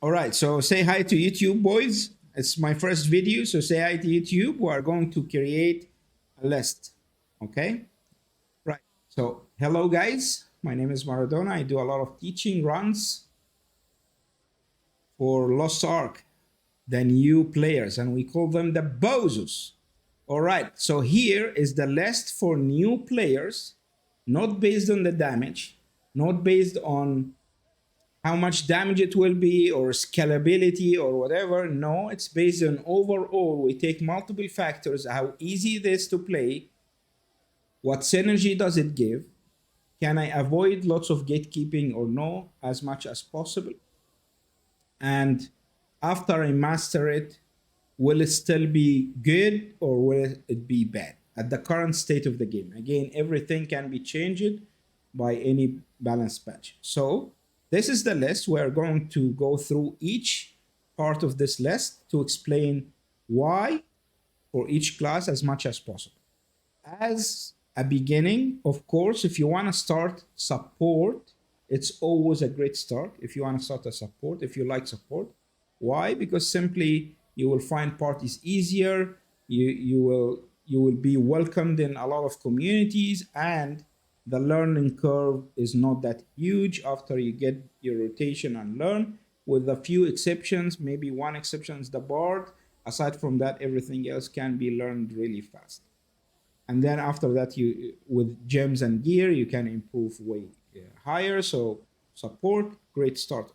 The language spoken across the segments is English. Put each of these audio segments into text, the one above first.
All right, so say hi to YouTube, boys. It's my first video, so say hi to YouTube. We are going to create a list. Okay, right. So, hello, guys. My name is Maradona. I do a lot of teaching runs for Lost Ark, the new players, and we call them the bozos. All right, so here is the list for new players, not based on the damage, not based on how much damage it will be or scalability or whatever. No, it's based on overall. We take multiple factors: how easy it is to play, what synergy does it give, can I avoid lots of gatekeeping or no, as much as possible, and after I master it, will it still be good or will it be bad at the current state of the game? Again, everything can be changed by any balance patch. So this is the list. We're going to go through each part of this list to explain why for each class as much as possible. As a beginning, of course, if you want to start support, it's always a great start. If you want to start a support, if you like support, why? Because simply you will find parties easier. You will be welcomed in a lot of communities, and the learning curve is not that huge after you get your rotation and learn. With a few exceptions, maybe one exception is the bard. Aside from that, everything else can be learned really fast. And then after that, you with gems and gear you can improve way higher. So support, great start.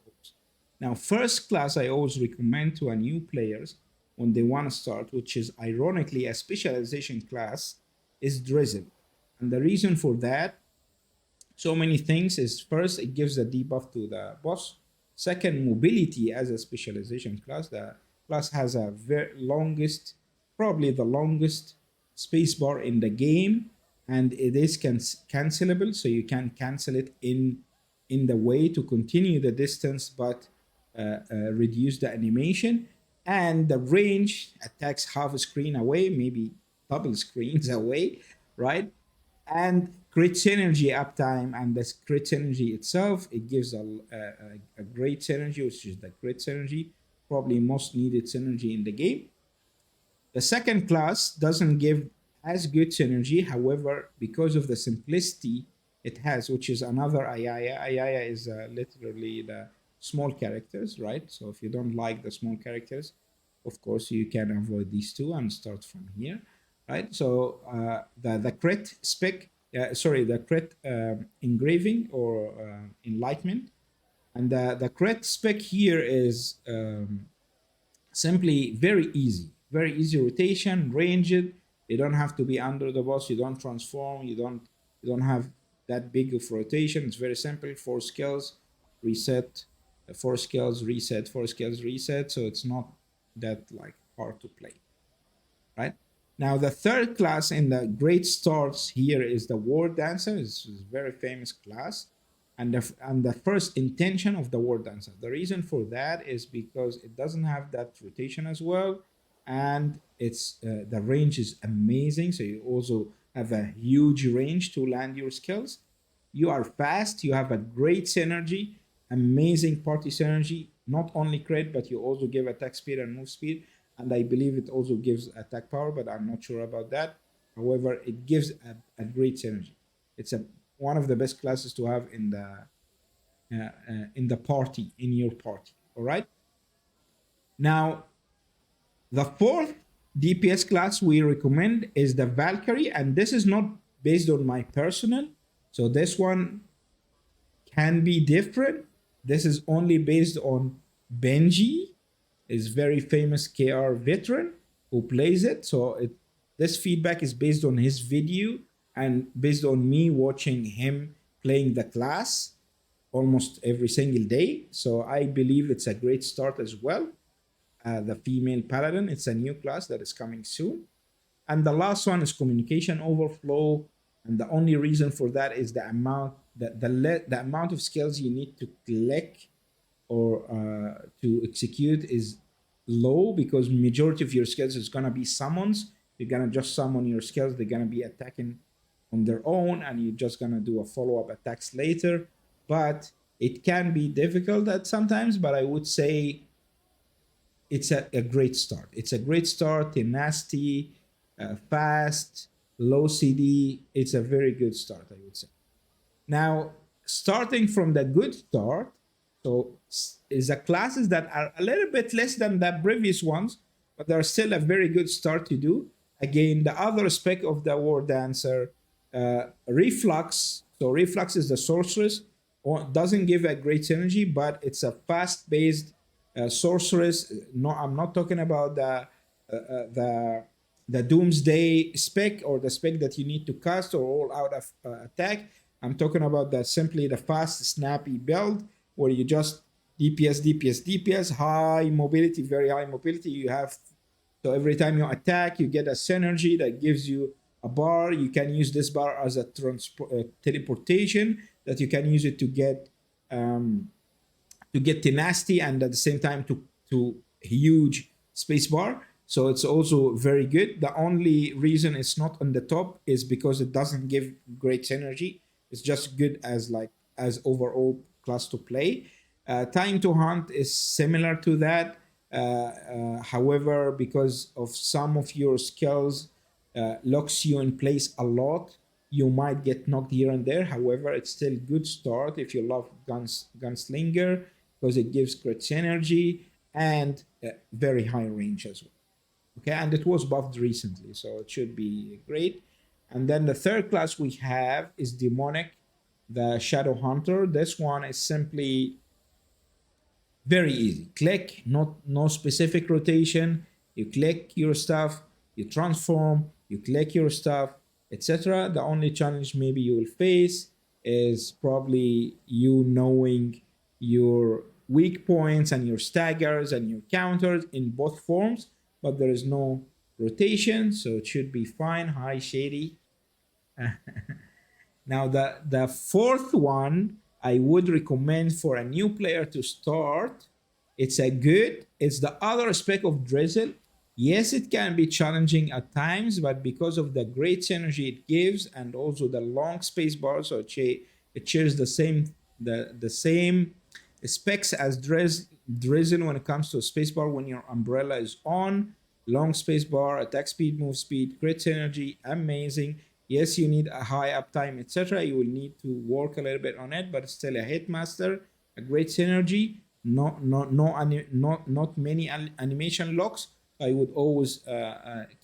Now first class I always recommend to a new players when they want to start, which is ironically a specialization class, is drizzle. And the reason for that, so many things, is first it gives a debuff to the boss. Second, mobility as a specialization class. The class has a very longest, probably the longest spacebar in the game, and it is cancelable, so you can cancel it in the way to continue the distance, but reduce the animation. And the range attacks half a screen away, maybe double screens away, right? And crit synergy uptime, and the crit synergy itself, it gives a great synergy, which is the crit synergy, probably most needed synergy in the game. The second class doesn't give as good synergy, however, because of the simplicity it has, which is another ayaya. Ayaya is literally the small characters, right? So if you don't like the small characters, of course you can avoid these two and start from here, right? So the crit spec, the crit engraving or enlightenment, and the crit spec here is simply very easy rotation, range it. You don't have to be under the boss. You don't transform. You don't have that big of rotation. It's very simple. 4 skills, reset. 4 skills, reset. 4 skills, reset. So it's not that like hard to play, right? Now the third class in the great starts here is the War Dancer. It's a very famous class, and the first intention of the War Dancer. The reason for that is because it doesn't have that rotation as well, and it's the range is amazing. So you also have a huge range to land your skills. You are fast. You have a great synergy, amazing party synergy. Not only crit, but you also give attack speed and move speed, and I believe it also gives attack power, but I'm not sure about that. However, it gives a great synergy. It's a one of the best classes to have in the party, in your party. All right. Now the fourth DPS class we recommend is the Valkyrie, and this is not based on my personal. So this one can be different. This is only based on Benji, is very famous KR veteran who plays it. So this feedback is based on his video and based on me watching him playing the class almost every single day. So I believe it's a great start as well. The female paladin, it's a new class that is coming soon. And the last one is communication overflow. And the only reason for that is the amount of skills you need to collect or to execute is low, because majority of your skills is gonna be summons. You're gonna just summon your skills. They're gonna be attacking on their own, and you're just gonna do a follow-up attacks later. But It can be difficult at sometimes, but I would say it's a great start. It's a great start. Tenacity, fast, low CD. It's a very good start, I would say. Now, starting from the good start, so is the classes that are a little bit less than the previous ones, but they're still a very good start to do. Again, the other spec of the War Dancer, Reflux. So Reflux is the sorceress. Doesn't give a great synergy, but it's a fast-based sorceress. No, I'm not talking about the Doomsday spec or the spec that you need to cast or all out of attack. I'm talking about simply the fast, snappy build where you just DPS, DPS, DPS, high mobility, very high mobility. You have so every time you attack, you get a synergy that gives you a bar. You can use this bar as a teleportation that you can use it to get tenacity and at the same time to huge space bar. So it's also very good. The only reason it's not on the top is because it doesn't give great synergy. It's just good as overall class to play. Time to hunt is similar to that. However, because of some of your skills locks you in place a lot, you might get knocked here and there. However, it's still good start if you love gunslinger because it gives great synergy and very high range as well. Okay, and it was buffed recently, so it should be great. And then the third class we have is demonic, the shadow hunter. This one is simply very easy. Click, no specific rotation. You click your stuff, you transform, you click your stuff, etc. The only challenge maybe you will face is probably you knowing your weak points and your staggers and your counters in both forms, but there is no rotation, so it should be fine. Hi, Shady. Now, the fourth one I would recommend for a new player to start. It's the other spec of Drizzle. Yes, it can be challenging at times, but because of the great synergy it gives and also the long space bar, so it shares the same specs as Drizzle when it comes to spacebar when your umbrella is on. Long spacebar, attack speed, move speed, great synergy, amazing. Yes, you need a high uptime, etc. You will need to work a little bit on it, but still a hitmaster, a great synergy. Not many animation locks. I would always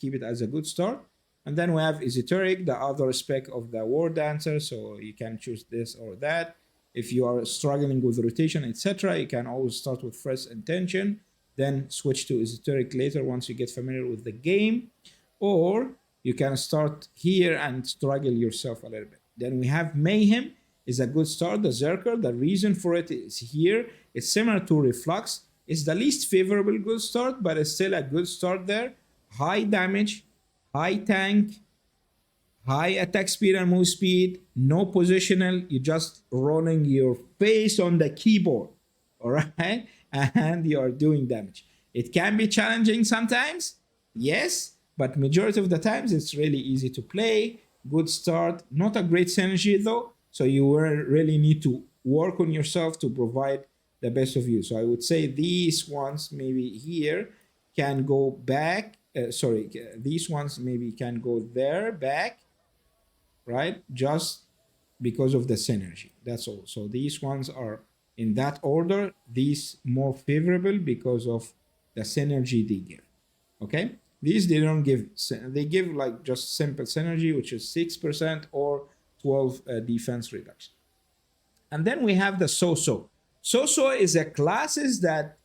keep it as a good start. And then we have esoteric, the other spec of the war dancer. So you can choose this or that. If you are struggling with rotation, etc., you can always start with fresh intention, then switch to esoteric later once you get familiar with the game. Or you can start here and struggle yourself a little bit. Then we have mayhem, is a good start. The Zerker, the reason for it is here. It's similar to Reflux. It's the least favorable good start, but it's still a good start there. High damage, high tank, high attack speed and move speed, no positional. You're just rolling your face on the keyboard, all right? And you are doing damage. It can be challenging sometimes, yes, but majority of the times it's really easy to play. Good start, not a great synergy though, so you really need to work on yourself to provide the best of you. So I would say these ones maybe here can go back. These ones maybe can go there, back, right? Just because of the synergy. That's all. So these ones are in that order. These more favorable because of the synergy they give. Okay? These they don't give. They give like just simple synergy, which is 6% or 12 defense reduction. And then we have the so-so. So-so is a classes that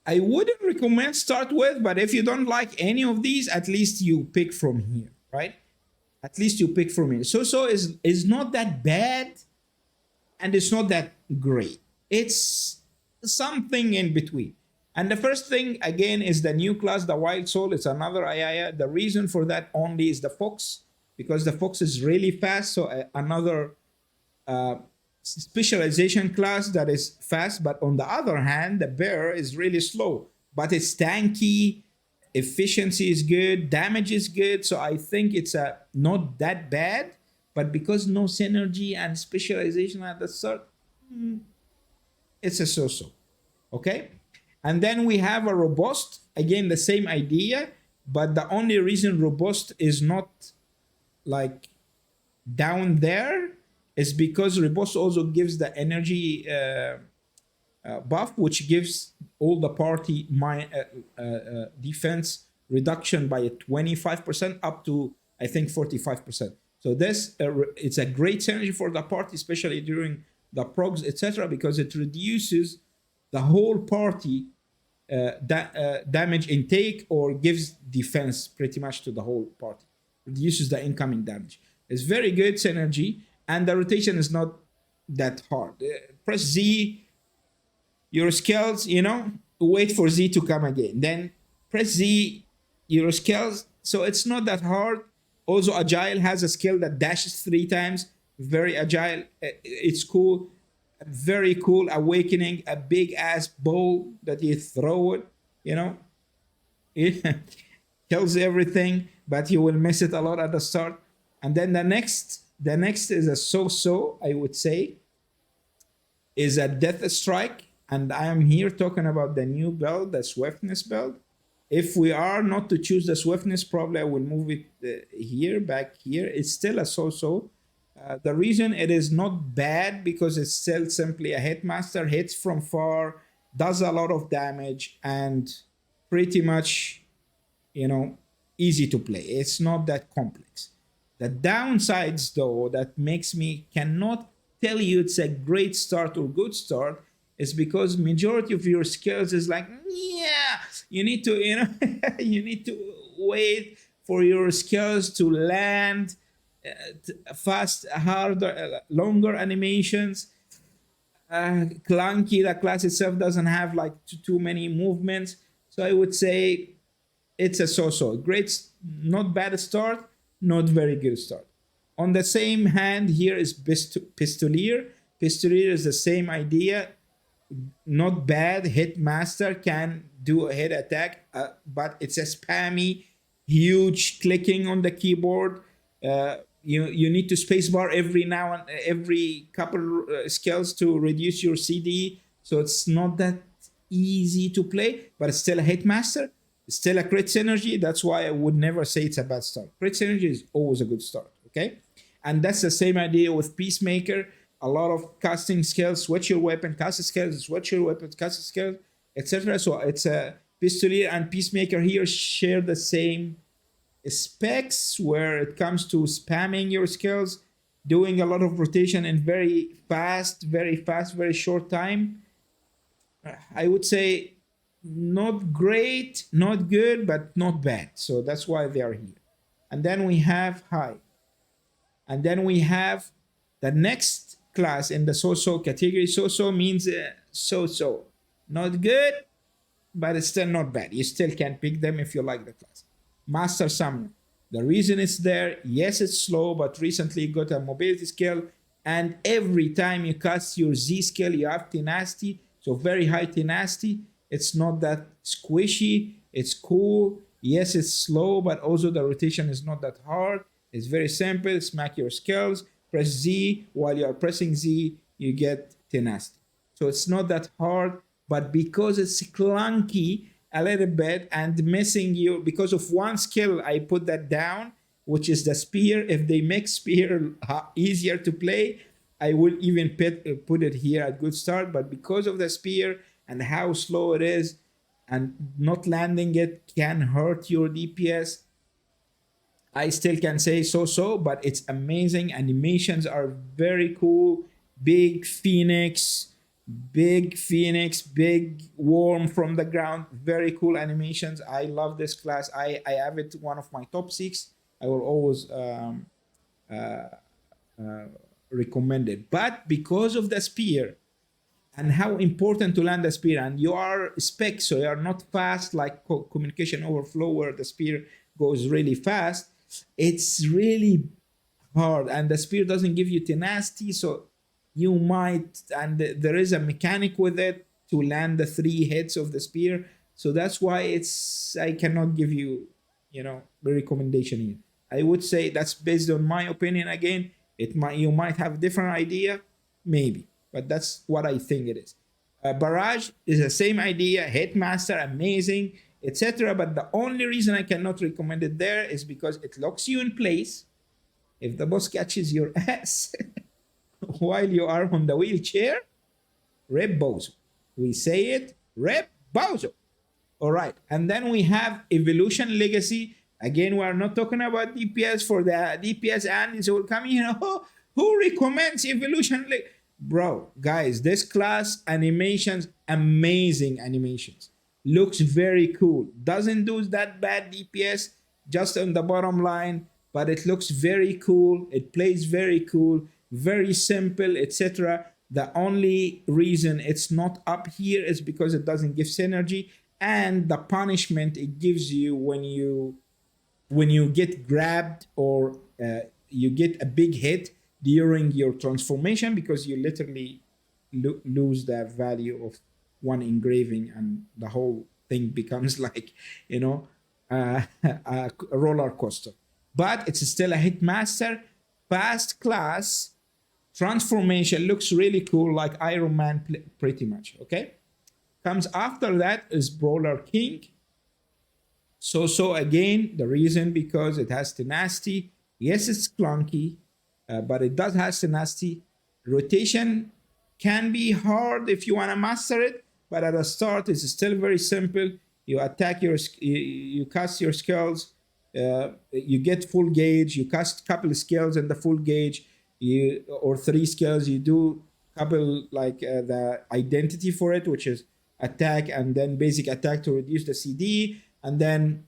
I wouldn't recommend start with, but if you don't like any of these, at least you pick from here, right? At least you pick from here. So is not that bad, and it's not that great. It's something in between. And the first thing again is the new class, the Wild Soul. It's another Ayaya. The reason for that only is the Fox, because the Fox is really fast. So another specialization class that is fast, but on the other hand, the Bear is really slow, but it's tanky. Efficiency is good, damage is good, so I think it's not that bad, but because no synergy and specialization at the start, it's a so-so. Okay, and then we have a robust, again the same idea, but the only reason robust is not like down there is because robust also gives the energy buff, which gives all the party defense reduction by 25% up to I think 45%. So this it's a great synergy for the party, especially during the progs, etc., because it reduces the whole party damage intake or gives defense pretty much to the whole party, reduces the incoming damage. It's very good synergy, and the rotation is not that hard. Press Z, your skills, wait for Z to come again. Then press Z, your skills. So it's not that hard. Also, Agile has a skill that dashes 3 times. Very agile. It's cool. Very cool. Awakening, a big ass ball that you throw it, it kills everything, but you will miss it a lot at the start. And then the next is a so-so, I would say, is a death strike. And I am here talking about the new build, the swiftness build. If we are not to choose the swiftness, probably I will move it back here. It's still a so-so. The reason it is not bad because it's still simply a hitmaster, hits from far, does a lot of damage, and pretty much, easy to play. It's not that complex. The downsides, though, that makes me cannot tell you it's a great start or good start is because majority of your skills is like, yeah, you need to, you need to wait for your skills to land fast, harder, longer animations. Clunky, the class itself doesn't have like too many movements. So I would say it's a so-so. Great, not bad start, not very good start. On the same hand, here is Pistolier. Pistolier is the same idea. Not bad. Hitmaster can do a hit attack, but it's a spammy, huge clicking on the keyboard. You need to spacebar every couple skills to reduce your CD. So it's not that easy to play, but it's still a hitmaster. It's still a crit synergy. That's why I would never say it's a bad start. Crit synergy is always a good start. Okay, and that's the same idea with Peacemaker. A lot of casting skills, switch your weapon, cast skills, switch your weapon, cast skills, etc. So it's a Pistolier and Peacemaker here share the same specs where it comes to spamming your skills, doing a lot of rotation in very fast, very short time. I would say not great, not good, but not bad. So that's why they are here. And then we have high. And then we have the next class in the so-so category. So-so means so-so. Not good, but it's still not bad. You still can pick them if you like the class. Master Summoner. The reason it's there, yes, it's slow, but recently you got a mobility skill, and every time you cast your Z skill, you have tenacity, so very high tenacity. It's not that squishy, it's cool. Yes, it's slow, but also the rotation is not that hard. It's very simple. Smack your skills, press Z. While you are pressing Z, you get tenacity. So it's not that hard, but because it's clunky a little bit and missing you, because of one skill, I put that down, which is the spear. If they make spear easier to play, I would even put it here at good start. But because of the spear and how slow it is, and not landing it can hurt your DPS, I still can say so-so, but it's amazing. Animations are very cool. Big phoenix, big worm from the ground. Very cool animations. I love this class. I have it one of my top 6. I will always recommend it. But because of the spear and how important to land the spear, and you are spec, so you are not fast like communication overflow where the spear goes really fast. It's really hard, and the spear doesn't give you tenacity, so you might, and there is a mechanic with it to land the 3 hits of the spear. So that's why I cannot give you, the recommendation here. I would say that's based on my opinion again. You might have a different idea, maybe, but that's what I think it is. Barrage is the same idea, Hitmaster, amazing, etc. But the only reason I cannot recommend it there is because it locks you in place. If the boss catches your ass while you are on the wheelchair, Rip Bozo. We say it, Rip Bozo. All right. And then we have Evolution Legacy. Again, we are not talking about DPS for the DPS and will come here. Oh, who recommends Evolution Legacy? Bro, guys, this class animations, amazing animations. Looks very cool. Doesn't do that bad DPS, just on the bottom line, but it looks very cool. It plays very cool, very simple, etc. The only reason it's not up here is because it doesn't give synergy, and the punishment it gives you when you get grabbed or you get a big hit during your transformation, because you literally lose the value of one engraving and the whole thing becomes like, you know, a roller coaster. But it's still a hitmaster, fast class. Transformation looks really cool, like Iron Man, pretty much. Okay, comes after that is Brawler King. So again, the reason because it has tenacity. Yes, it's clunky, but it does have tenacity. Rotation can be hard if you want to master it, but at the start it's still very simple. You attack you cast your skills, you get full gauge. You cast couple skills in the full gauge, or 3 skills. You do couple like the identity for it, which is attack and then basic attack to reduce the CD, and then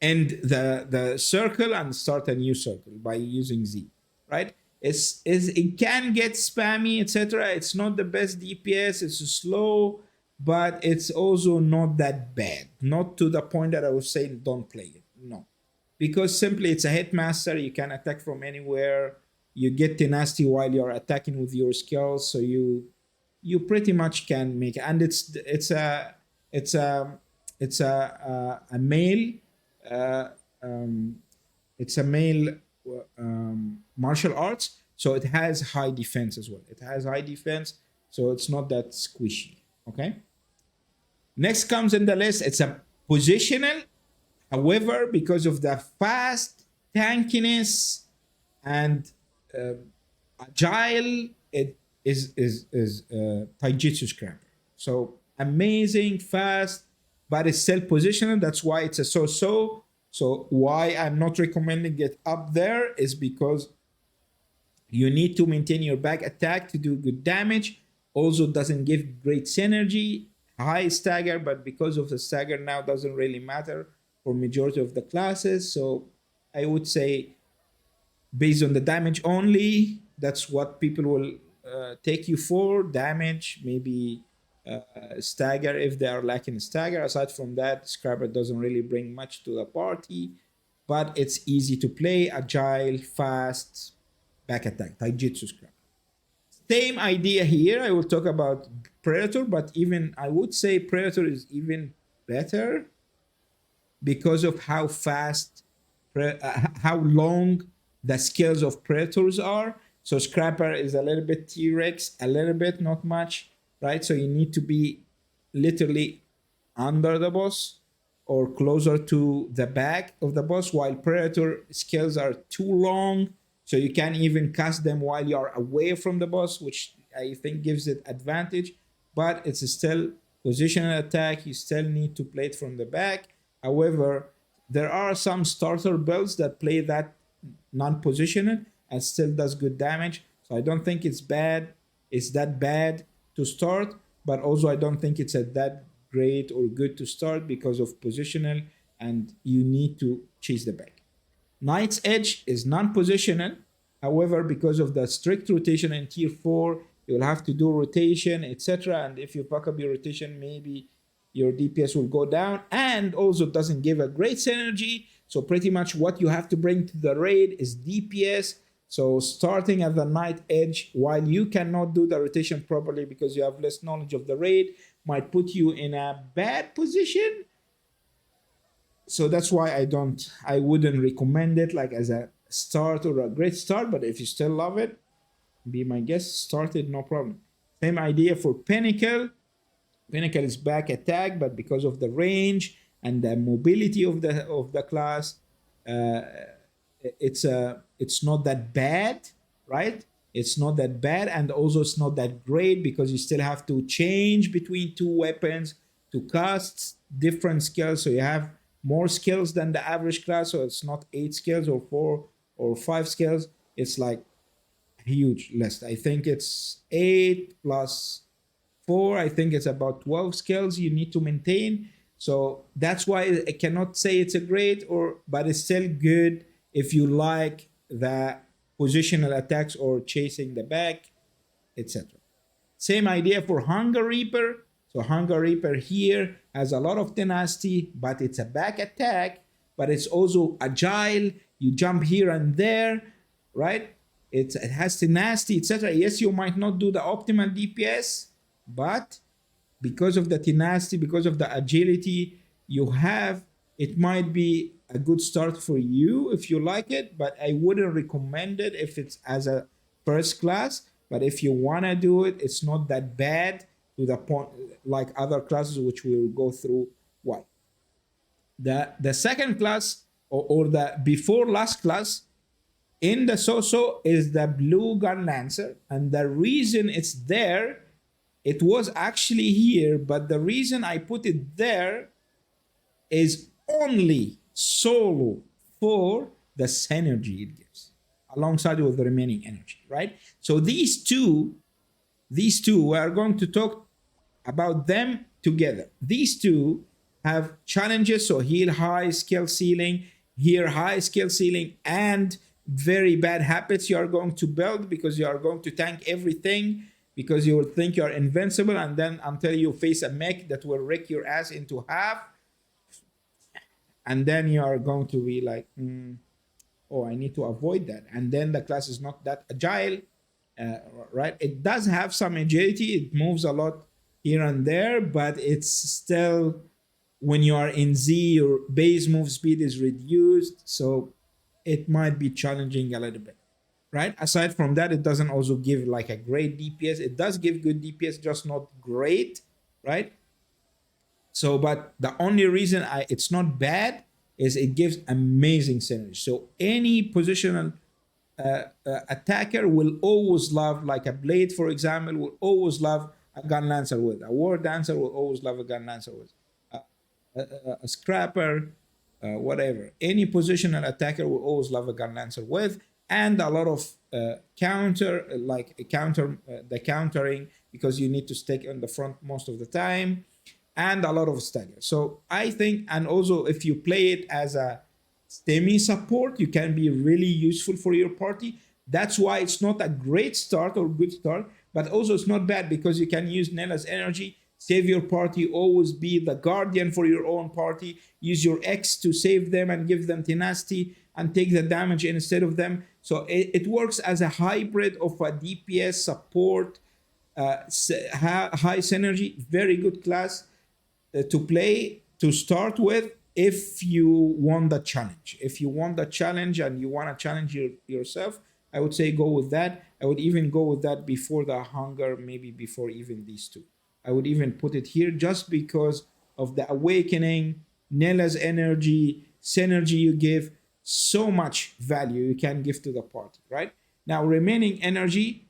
end the circle and start a new circle by using Z, right? It can get spammy, etc. It's not the best DPS. It's slow, but it's also not that bad. Not to the point that I was saying don't play it. No, because simply it's a hitmaster. You can attack from anywhere. You get tenacity while you're attacking with your skills, so you pretty much can make it. And it's a male uh, um, it's a male martial arts, so it has high defense as well. It has high defense, so it's not that squishy. Okay. Next comes in the list. It's a positional. However, because of the fast tankiness and uh, agile, it is taijutsu scrapper. So amazing, fast, but it's still positional. That's why it's a so. So why I'm not recommending it up there is because you need to maintain your back attack to do good damage. Also doesn't give great synergy, high stagger, but because of the stagger now doesn't really matter for majority of the classes. So I would say based on the damage only, that's what people will take you for. Damage, maybe stagger if they are lacking stagger. Aside from that, Scrapper doesn't really bring much to the party, but it's easy to play, agile, fast, back attack, taijutsu Scrapper. Same idea here. I will talk about Predator, but even I would say Predator is even better because of how fast, how long the skills of Predators are. So Scrapper is a little bit T-Rex, a little bit, not much, right? So you need to be literally under the boss or closer to the back of the boss, while Predator skills are too long, so you can't even cast them while you are away from the boss, which I think gives it advantage. But it's still positional attack. You still need to play it from the back. However, there are some starter builds that play that non-positional and still does good damage. So I don't think it's bad. It's that bad to start, but also I don't think it's that great or good to start because of positional, and you need to chase the back. Knight's Edge is non-positional. However, because of the strict rotation in tier 4, you'll have to do rotation, etc. And if you fuck up your rotation, maybe your DPS will go down, and also doesn't give a great synergy. So pretty much what you have to bring to the raid is DPS. So starting at the Knight Edge, while you cannot do the rotation properly because you have less knowledge of the raid, might put you in a bad position. So that's why I wouldn't recommend it like as a start or a great start, but if you still love it, be my guest, start it, no problem. Same idea for Pinnacle. Pinnacle is back attack, but because of the range and the mobility of the class, uh, it's not that bad, right? It's not that bad, and also it's not that great because you still have to change between two weapons to cast different skills. So you have more skills than the average class. So it's not 8 skills or 4 or 5 skills. It's like a huge list. I think it's 8 plus 4. I think it's about 12 skills you need to maintain. So that's why I cannot say it's a great or, but it's still good if you like the positional attacks or chasing the back, etc. Same idea for Hunger Reaper. So Hunger Reaper here has a lot of tenacity, but it's a back attack, but it's also agile. You jump here and there, right? It has tenacity, etc. Yes, you might not do the optimal DPS, but because of the tenacity, because of the agility you have, it might be a good start for you if you like it, but I wouldn't recommend it if it's as a first class. But if you want to do it, it's not that bad to the point like other classes, which we will go through why. The second class or the before last class in the so-so is the blue gun lancer, and the reason it's there, it was actually here, but the reason I put it there is only solo for the synergy it gives alongside with the remaining energy, right? So these two we are going to talk about them together. These two have challenges, so here high skill ceiling, here high skill ceiling, and very bad habits you are going to build because you are going to tank everything because you will think you're invincible, and then until you face a mech that will rip your ass into half, and then you are going to be like, oh, I need to avoid that. And then the class is not that agile, uh, right? It does have some agility, it moves a lot here and there, but it's still, when you are in Z, your base move speed is reduced, so it might be challenging a little bit, right? Aside from that, it doesn't also give like a great DPS. It does give good DPS, just not great, right? So, but the only reason it's not bad is it gives amazing synergy. So any positional attacker will always love, like a blade, for example, will always love a gun lancer with. A war dancer will always love a gun lancer with. A scrapper, whatever. Any positional attacker will always love a gun lancer with, and a lot of the countering because you need to stick on the front most of the time, and a lot of stagger. So I think, and also if you play it as a STEMI support, you can be really useful for your party. That's why it's not a great start or good start, but also it's not bad because you can use Nella's energy, save your party, always be the guardian for your own party, use your X to save them and give them tenacity and take the damage instead of them. So it works as a hybrid of a DPS support, high synergy, very good class to play to start with if you want the challenge. If you want the challenge and you want to challenge yourself, I would say go with that. I would even go with that before the hunger, maybe before even these two. I would even put it here just because of the awakening, Nella's energy, synergy you give, so much value you can give to the party, right? Now, remaining energy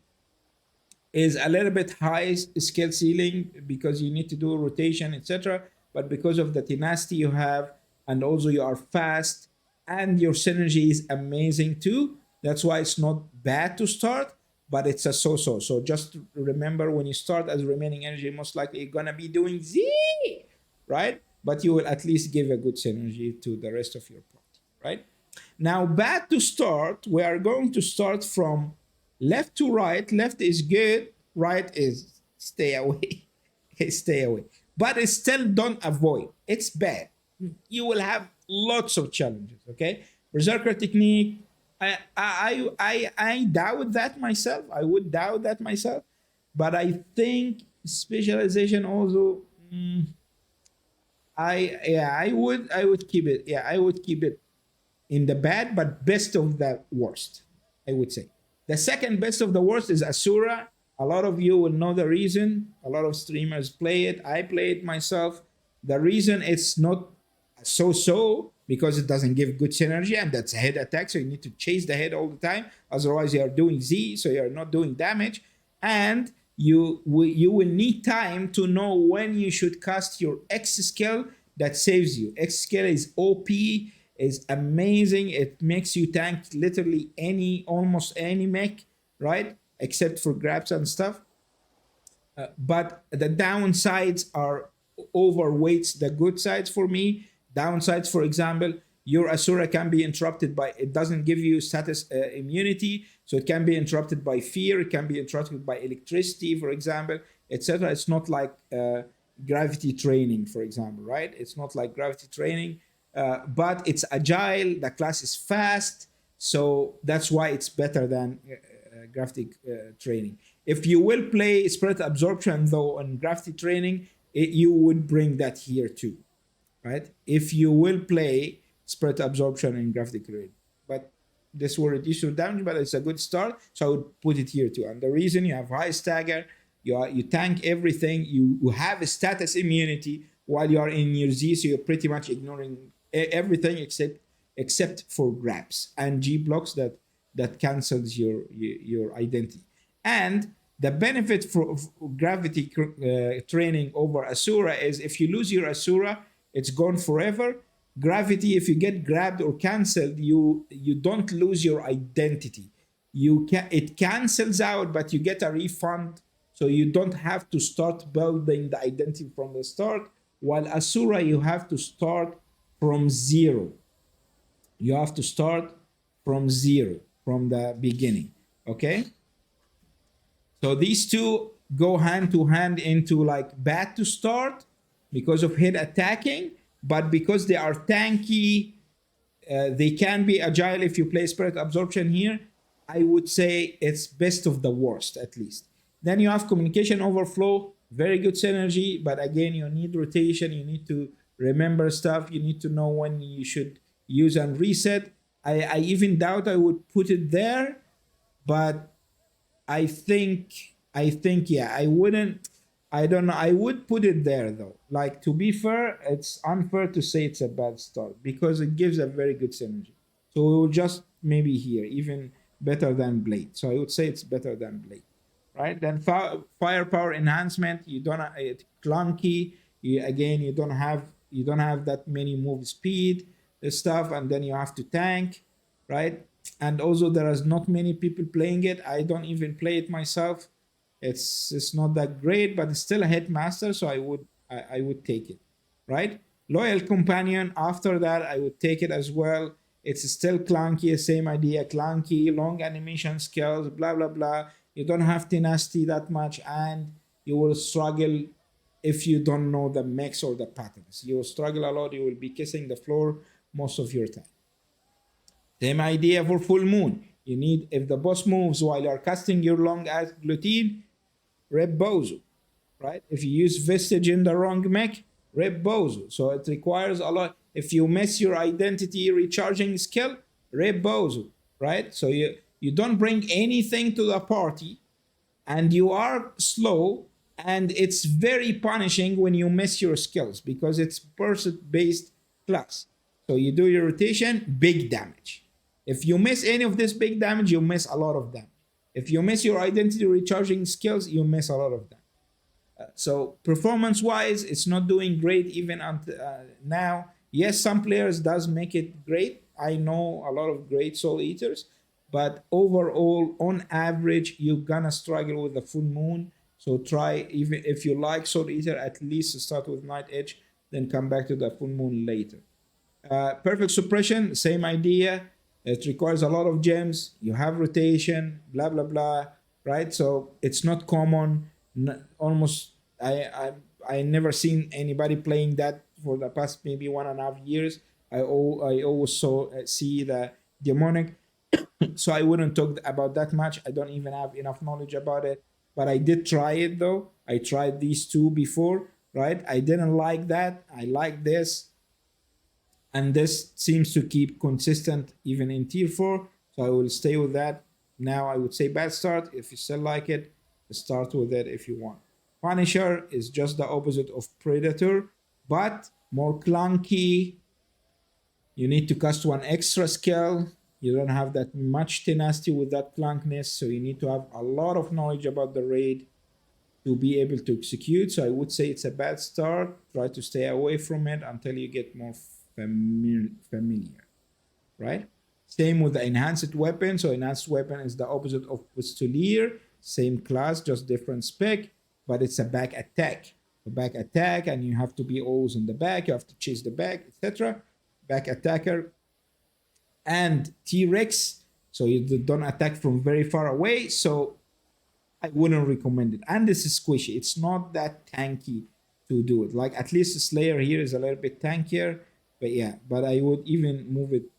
is a little bit high skill ceiling because you need to do rotation, etc. But because of the tenacity you have, and also you are fast, and your synergy is amazing too, that's why it's not bad to start, but it's a so-so. So just remember, when you start as remaining energy, most likely you're gonna be doing Z, right? But you will at least give a good synergy to the rest of your party, right? Now, bad to start, we are going to start from left to right. Left is good, right is stay away. Stay away. But it's still don't avoid. It's bad. You will have lots of challenges, okay? Berserker technique, I doubt that myself. I would doubt that myself. But I think specialization also, I would keep it. Yeah, I would keep it in the bad, but best of the worst, I would say. The second best of the worst is Asura. A lot of you will know the reason. A lot of streamers play it. I play it myself. The reason it's not so because it doesn't give good synergy, and that's a head attack, so you need to chase the head all the time. Otherwise, you are doing Z, so you are not doing damage, and you will need time to know when you should cast your X skill that saves you. X skill is OP, is amazing. It makes you tank literally almost any mech, right? Except for grabs and stuff. But the downsides are overweights the good sides for me. Downsides, for example, your Asura can be interrupted by, it doesn't give you status immunity, so it can be interrupted by fear, it can be interrupted by electricity, for example, etc. It's not like gravity training, for example, right? It's not like gravity training, but it's agile, the class is fast, so that's why it's better than gravity training. If you will play spirit absorption though on gravity training, you would bring that here too, right? If you will play spirit absorption in gravity training, but this will reduce your damage, but it's a good start, so I would put it here too. And the reason you have high stagger, you tank everything, you have a status immunity while you are in your Z, so you're pretty much ignoring everything except for grabs and G blocks that cancels your identity. And the benefit for gravity training over Asura is if you lose your Asura, it's gone forever. Gravity, if you get grabbed or cancelled, you don't lose your identity. It cancels out, but you get a refund, so you don't have to start building the identity from the start. While Asura, you have to start from zero. You have to start from zero, from the beginning. Okay? So these two go hand to hand into like bad to start because of hit attacking, but because they are tanky, they can be agile if you play spirit absorption here. I would say it's best of the worst at least. Then you have communication overflow, very good synergy, but again, you need rotation, you need to remember stuff, you need to know when you should use and reset. I even doubt I would put it there, but I think yeah, I wouldn't. I don't know. I would put it there though. Like, to be fair, it's unfair to say it's a bad start because it gives a very good synergy. So we will just maybe here even better than Blade. So I would say it's better than Blade, right? Then firepower enhancement. You don't it clunky. Again, you don't have that many move speed stuff, and then you have to tank, right? And also there is not many people playing it. I don't even play it myself. It's not that great, but it's still a headmaster, so I would take it, right? Loyal companion. After that, I would take it as well. It's still clunky, same idea, clunky, long animation skills, blah blah blah. You don't have tenacity that much, and you will struggle if you don't know the mechs or the patterns. You will struggle a lot. You will be kissing the floor most of your time. Same idea for full moon. You need, if the boss moves while you're casting your long ass glutine, rep Bozo, right? If you use Vestige in the wrong mech, rep Bozo. So it requires a lot. If you miss your identity recharging skill, rep Bozo, right? So you don't bring anything to the party, and you are slow, and it's very punishing when you miss your skills because it's person based class. So you do your rotation, big damage. If you miss any of this big damage, you miss a lot of damage. If you miss your identity recharging skills, you miss a lot of them. So performance wise, it's not doing great even now. Yes, some players does make it great. I know a lot of great soul eaters, but overall, on average, you're gonna struggle with the full moon. So try, even if you like soul eater, at least start with night edge, then come back to the full moon later. Perfect suppression, same idea. It requires a lot of gems. You have rotation, blah blah blah, right? So it's not common. Almost, I never seen anybody playing that for the past maybe 1.5 years. I always see the demonic, so I wouldn't talk about that much. I don't even have enough knowledge about it, but I did try it though. I tried these two before, right? I didn't like that. I like this. and this seems to keep consistent even in tier 4, so I will stay with that. Now I would say bad start. If you still like it, start with it if you want. Punisher is just the opposite of Predator, but more clunky. You need to cast one extra skill. You don't have that much tenacity with that clunkiness, so you need to have a lot of knowledge about the raid to be able to execute. So I would say it's a bad start. Try to stay away from it until you get more familiar, right? Same with the enhanced weapon. So enhanced weapon is the opposite of pistolier. Same class, just different spec, but it's a back attack. A back attack, and you have to be always in the back. You have to chase the back, etc. Back attacker and T-Rex. So you don't attack from very far away. So I wouldn't recommend it. And this is squishy. It's not that tanky to do it. Like at least the Slayer here is a little bit tankier. But yeah, but I would even move it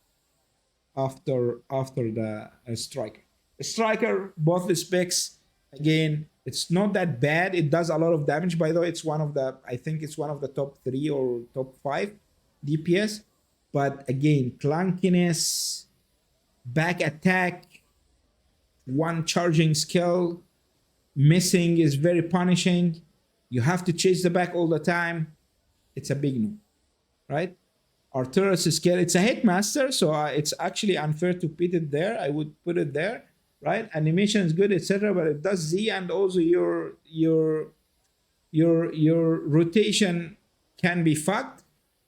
after the striker. The striker, both the specs, again, it's not that bad. It does a lot of damage. By the way, it's one of the, I think it's one of the top 3 or top 5 DPS. But again, clunkiness, back attack, one charging skill, missing is very punishing. You have to chase the back all the time. It's a big no, right? Arturus skill, it's a hitmaster, so it's actually unfair to put it there. I would put it there, right? Animation is good, etc., but it does Z, and also your rotation can be fucked.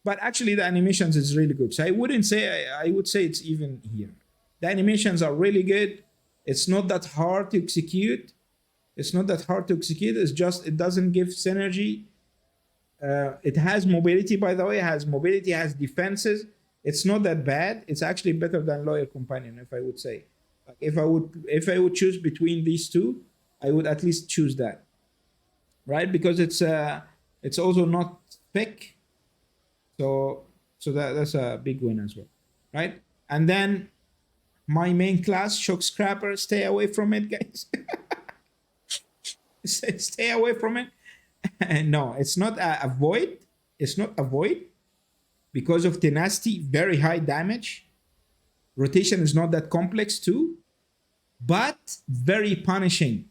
But actually, the animations is really good. So I wouldn't say, I would say it's even here. The animations are really good. It's not that hard to execute. It's not that hard to execute. It's just it doesn't give synergy. It has mobility, by the way. It has mobility, has defenses. It's not that bad. It's actually better than Loyal Companion, if I would say. Like if I would choose between these two, I would at least choose that, right? Because it's also not thick. So that's a big win as well, right? And then my main class, Shock Scrapper, stay away from it, guys. Stay away from it. No, it's not a void. It's not a void because of tenacity, very high damage. Rotation is not that complex too, but very punishing.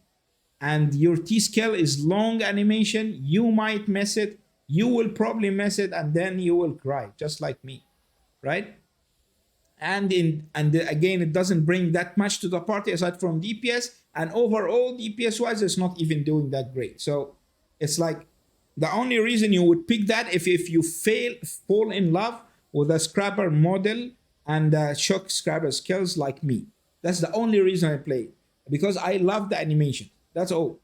And your T skill is long animation. You might miss it. You will probably miss it, and then you will cry, just like me, right? And again, it doesn't bring that much to the party aside from DPS. And overall, DPS wise, it's not even doing that great. So it's like the only reason you would pick that if you fall in love with a scrapper model and shock scrapper skills like me. That's the only reason I play it, because I love the animation. That's all.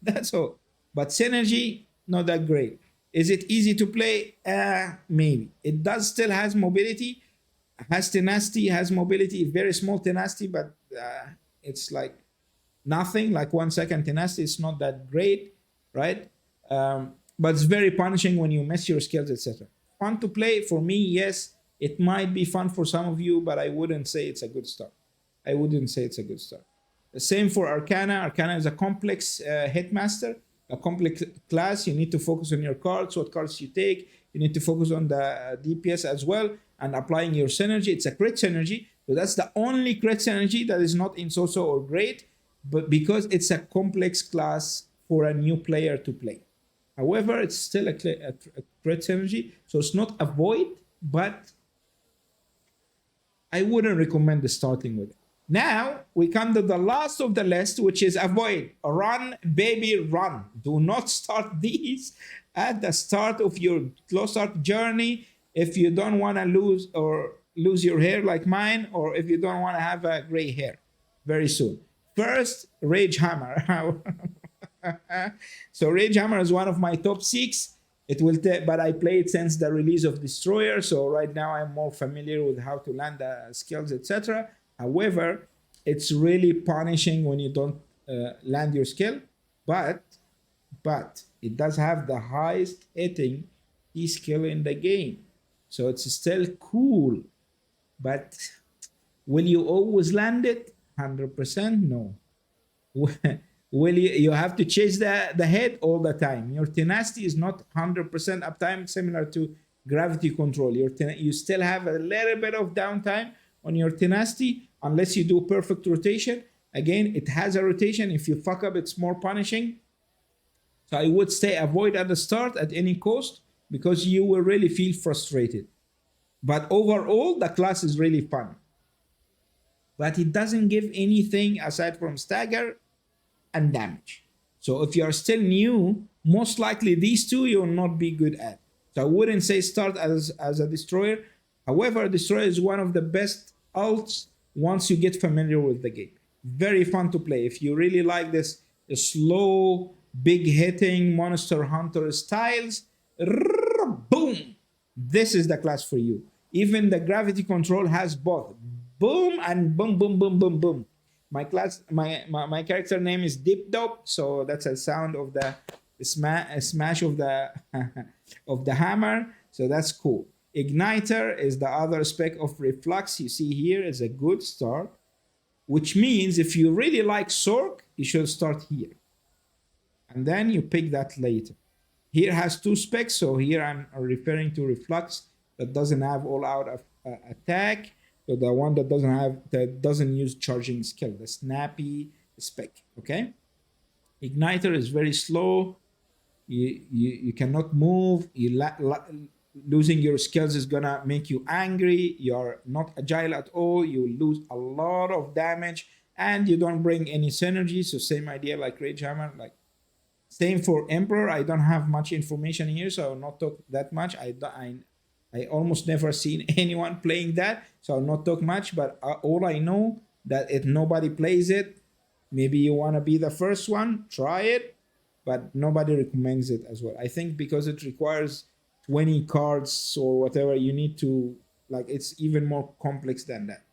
That's all. But synergy, not that great. Is it easy to play? Maybe. It does still has mobility, has tenacity, has mobility, very small tenacity, but it's like nothing, like 1 second tenacity. It's not that great, right? But it's very punishing when you mess your skills, etc. Fun to play for me, yes. It might be fun for some of you, but I wouldn't say it's a good start. I wouldn't say it's a good start. The same for Arcana. Arcana is a complex hitmaster, a complex class. You need to focus on your cards, what cards you take. You need to focus on the DPS as well, and applying your synergy. It's a crit synergy. So that's the only crit synergy that is not in so-so or great, but because it's a complex class for a new player to play. However, it's still a crit synergy. So it's not a void, but I wouldn't recommend starting with it. Now we come to the last of the list, which is avoid. Run, baby, run. Do not start these at the start of your Lost Ark journey if you don't want to lose your hair like mine, or if you don't want to have a gray hair very soon. First, Rage Hammer. So Rage Hammer is one of my top 6. It will but I played since the release of Destroyer, so right now I'm more familiar with how to land the skills, etc. However, it's really punishing when you don't land your skill, but it does have the highest hitting E skill in the game, so it's still cool. But will you always land it? 100% no. Will you have to chase the head all the time. Your tenacity is not 100% uptime, similar to gravity control. You still have a little bit of downtime on your tenacity unless you do perfect rotation. Again, it has a rotation. If you fuck up, it's more punishing. So I would say avoid at the start at any cost because you will really feel frustrated. But overall, the class is really fun. But it doesn't give anything aside from stagger and damage. So if you are still new, most likely these two you will not be good at. So I wouldn't say start as a destroyer. However, destroyer is one of the best ults once you get familiar with the game. Very fun to play. If you really like this slow, big hitting monster hunter styles, boom, this is the class for you. Even the gravity control has both boom and boom, boom, boom, boom, boom. My character name is Deep Dope, so that's a sound of the smash of the of the hammer. So that's cool. Igniter is the other spec of reflux. You see here is a good start, which means if you really like Sork, you should start here, and then you pick that later. Here has two specs, so here I'm referring to reflux that doesn't have all out attack. So the one that doesn't use charging skill, the snappy spec. Okay, Igniter is very slow. You cannot move. Losing your skills is gonna make you angry. You're not agile at all. You lose a lot of damage, and you don't bring any synergy. So same idea like Rage Hammer. Like same for Emperor. I don't have much information here, so I will not talk that much. I almost never seen anyone playing that, so I'll not talk much. But all I know that if nobody plays it, maybe you want to be the first one, try it, but nobody recommends it as well. I think because it requires 20 cards or whatever, you need to, like, it's even more complex than that,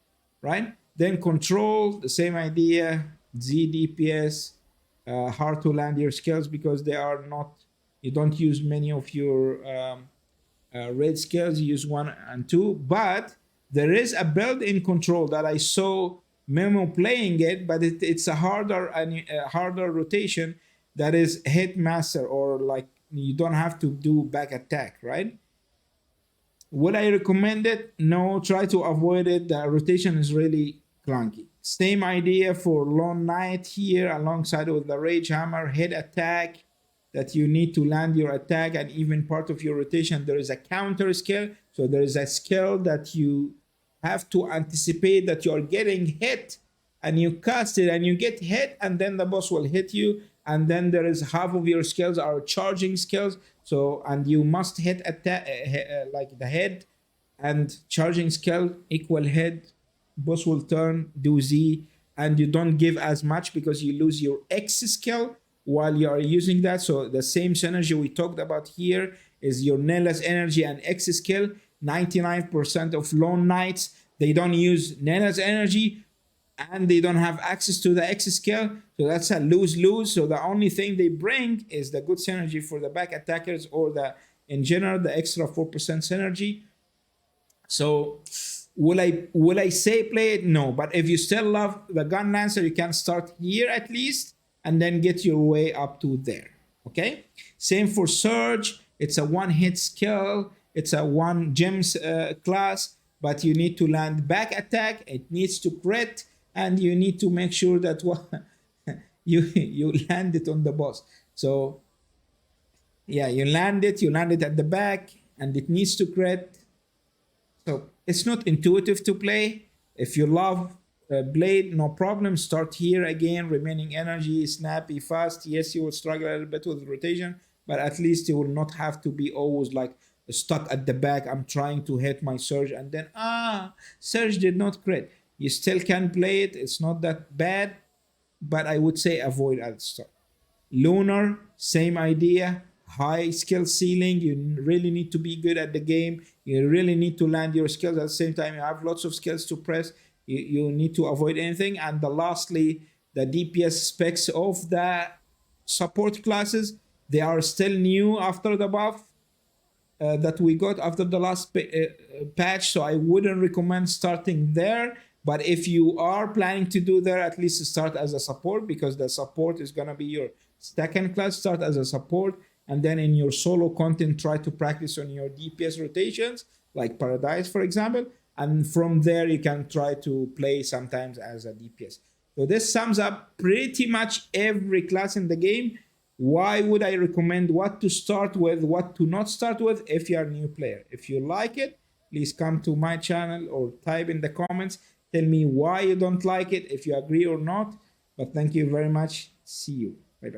right? Then Control, the same idea, ZDPS, hard to land your skills because they are not, you don't use many of your red skills, you use 1 and 2, but there is a built-in Control that I saw Memo playing it, but it's a harder rotation that is hit master, or like you don't have to do back attack, right? Would I recommend it? No, try to avoid it. The rotation is really clunky. Same idea for Lone Knight here, alongside with the Rage Hammer, hit attack, that you need to land your attack, and even part of your rotation there is a counter skill. So there is a skill that you have to anticipate that you're getting hit, and you cast it and you get hit, and then the boss will hit you, and then there is half of your skills are charging skills. So, and you must hit attack like the head, and charging skill equal head, boss will turn, do Z, and you don't give as much because you lose your X skill while you are using that. So the same synergy we talked about here is your Nella's energy and X skill. 99% of Lone Knights, they don't use Nella's energy and they don't have access to the X skill. So that's a lose-lose. So the only thing they bring is the good synergy for the back attackers, or the, in general, the extra 4% synergy. So will I say play it? No. But if you still love the Gun Lancer, you can start here at least, and then get your way up to there. Okay, same for Surge. It's a one-hit skill. It's a one gems class, but you need to land back attack. It needs to crit, and you need to make sure that you land it on the boss. So yeah, you land it at the back, and it needs to crit. So it's not intuitive to play. If you love Blade, no problem. Start here again. Remaining energy, snappy, fast. Yes, you will struggle a little bit with rotation, but at least you will not have to be always like stuck at the back. I'm trying to hit my Surge, and then Surge did not crit. You still can play it. It's not that bad, but I would say avoid at the start. Lunar, same idea. High skill ceiling. You really need to be good at the game. You really need to land your skills. At the same time, you have lots of skills to press. You need to avoid anything. And lastly, the DPS specs of the support classes, they are still new after the buff that we got after the last patch. So I wouldn't recommend starting there. But if you are planning to do there, at least start as a support, because the support is going to be your second class. Start as a support, and then in your solo content try to practice on your DPS rotations, like Paradise, for example, and from there you can try to play sometimes as a DPS. So this sums up pretty much every class in the game. Why would I recommend what to start with, what to not start with if you are a new player? If you like it, please come to my channel or type in the comments. Tell me why you don't like it, if you agree or not. But thank you very much. See you.